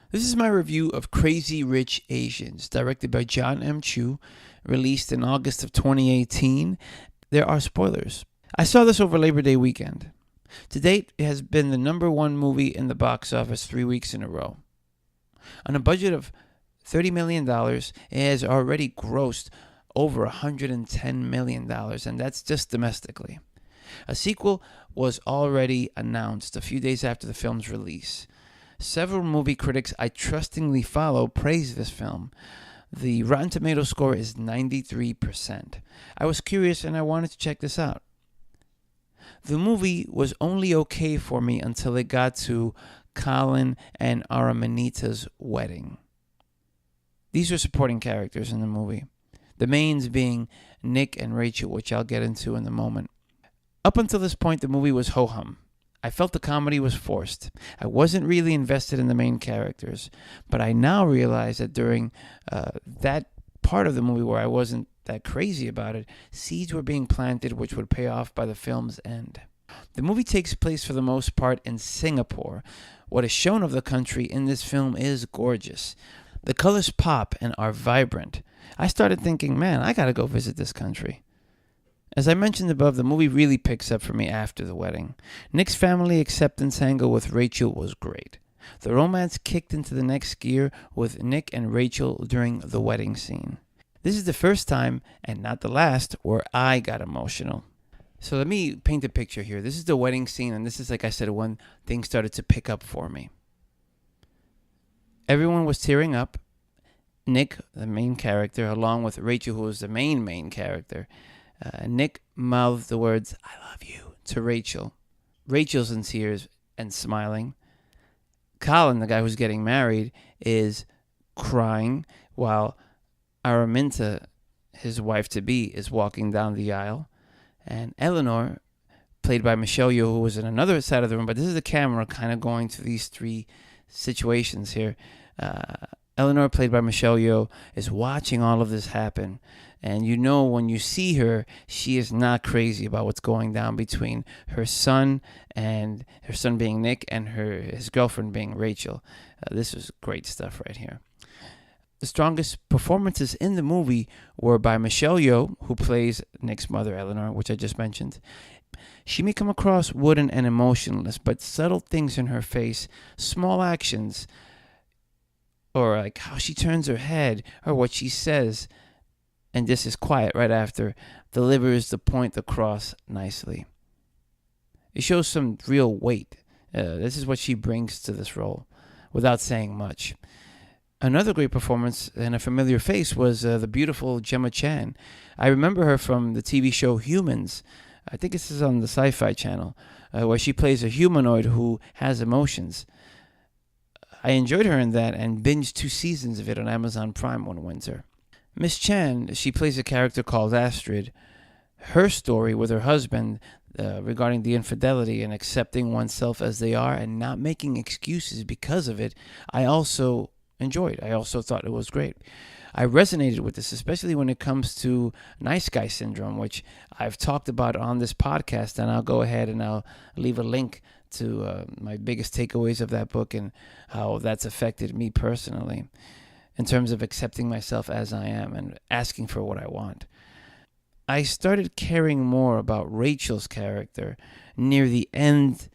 This is my review of Crazy Rich Asians, directed by John M. Chu, released in August of 2018. There are spoilers. I saw this over Labor Day weekend. To date, it has been the number one movie in the box office 3 weeks in a row. On a budget of $30 million, it has already grossed over $110 million, and that's just domestically. A sequel was already announced a few days after the film's release. Several movie critics I trustingly follow praise this film. The Rotten Tomatoes score is 93%. I was curious and I wanted to check this out. The movie was only okay for me until it got to Colin and Araminta's wedding. These are supporting characters in the movie, the mains being Nick and Rachel, which I'll get into in a moment. Up until this point, the movie was ho-hum. I felt the comedy was forced. I wasn't really invested in the main characters, but I now realize that during that part of the movie where I wasn't that crazy about it, seeds were being planted which would pay off by the film's end. The movie takes place for the most part in Singapore. What is shown of the country in this film is gorgeous. The colors pop and are vibrant. I started thinking, man, I gotta go visit this country. As I mentioned above, the movie really picks up for me after the wedding. Nick's family acceptance angle with Rachel was great. The romance kicked into the next gear with Nick and Rachel during the wedding scene. This is the first time, and not the last, where I got emotional. So let me paint a picture here. This is the wedding scene, and this is, like I said, when things started to pick up for me. Everyone was tearing up. Nick, the main character, along with Rachel, who was the main character. Nick mouthed the words, "I love you," to Rachel. Rachel's in tears and smiling. Colin, the guy who's getting married, is crying while Araminta, his wife-to-be, is walking down the aisle. And Eleanor, played by Michelle Yeoh, who was in another side of the room, but this is the camera kind of going to these three situations here. Eleanor, played by Michelle Yeoh, is watching all of this happen. And you know when you see her, she is not crazy about what's going down between her son being Nick and his girlfriend being Rachel. This is great stuff right here. The strongest performances in the movie were by Michelle Yeoh, who plays Nick's mother, Eleanor, which I just mentioned. She may come across wooden and emotionless, but subtle things in her face, small actions, or like how she turns her head, or what she says, and this is quiet right after, delivers the point across nicely. It shows some real weight. This is what she brings to this role, without saying much. Another great performance and a familiar face was the beautiful Gemma Chan. I remember her from the TV show Humans. I think this is on the Sci-Fi Channel, where she plays a humanoid who has emotions. I enjoyed her in that and binged 2 seasons of it on Amazon Prime one winter. Miss Chan, she plays a character called Astrid. Her story with her husband regarding the infidelity and accepting oneself as they are and not making excuses because of it, I also enjoyed. I also thought it was great. I resonated with this, especially when it comes to nice guy syndrome, which I've talked about on this podcast, and I'll go ahead and I'll leave a link to my biggest takeaways of that book and how that's affected me personally in terms of accepting myself as I am and asking for what I want. I started caring more about Rachel's character near the end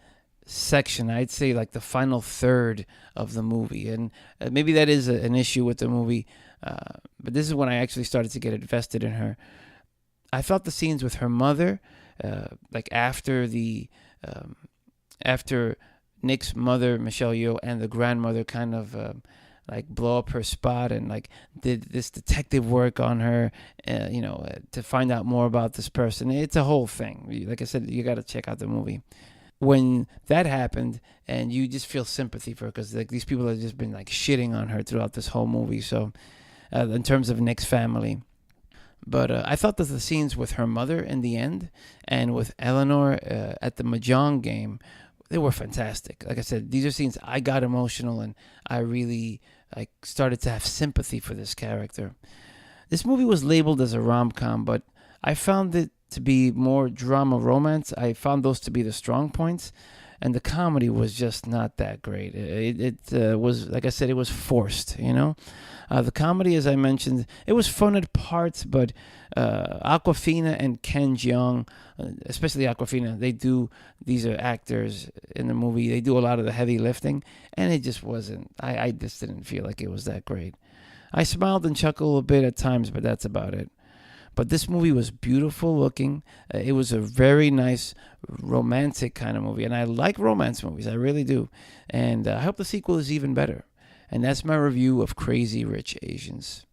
section. I'd say like the final third of the movie, and maybe that is an issue with the movie, but this is when I actually started to get invested in her. I felt the scenes with her mother, like after Nick's mother, Michelle Yeoh, and the grandmother kind of like blow up her spot and like did this detective work on her, to find out more about this person. It's a whole thing. Like I said, you got to check out the movie. When that happened, and you just feel sympathy for her because like these people have just been like shitting on her throughout this whole movie. So, in terms of Nick's family, but I thought that the scenes with her mother in the end and with Eleanor at the mahjong game, they were fantastic. Like I said, these are scenes I got emotional and I really started to have sympathy for this character. This movie was labeled as a rom-com, but I found it to be more drama romance. I found those to be the strong points. and the comedy was just not that great. It was, like I said, it was forced. The comedy, as I mentioned, it was fun at parts, but Aquafina and Ken Jeong, especially Aquafina, these are actors in the movie. They do a lot of the heavy lifting, and it just wasn't. I just didn't feel like it was that great. I smiled and chuckled a bit at times, but that's about it. But this movie was beautiful looking. It was a very nice romantic kind of movie. And I like romance movies. I really do. And I hope the sequel is even better. And that's my review of Crazy Rich Asians.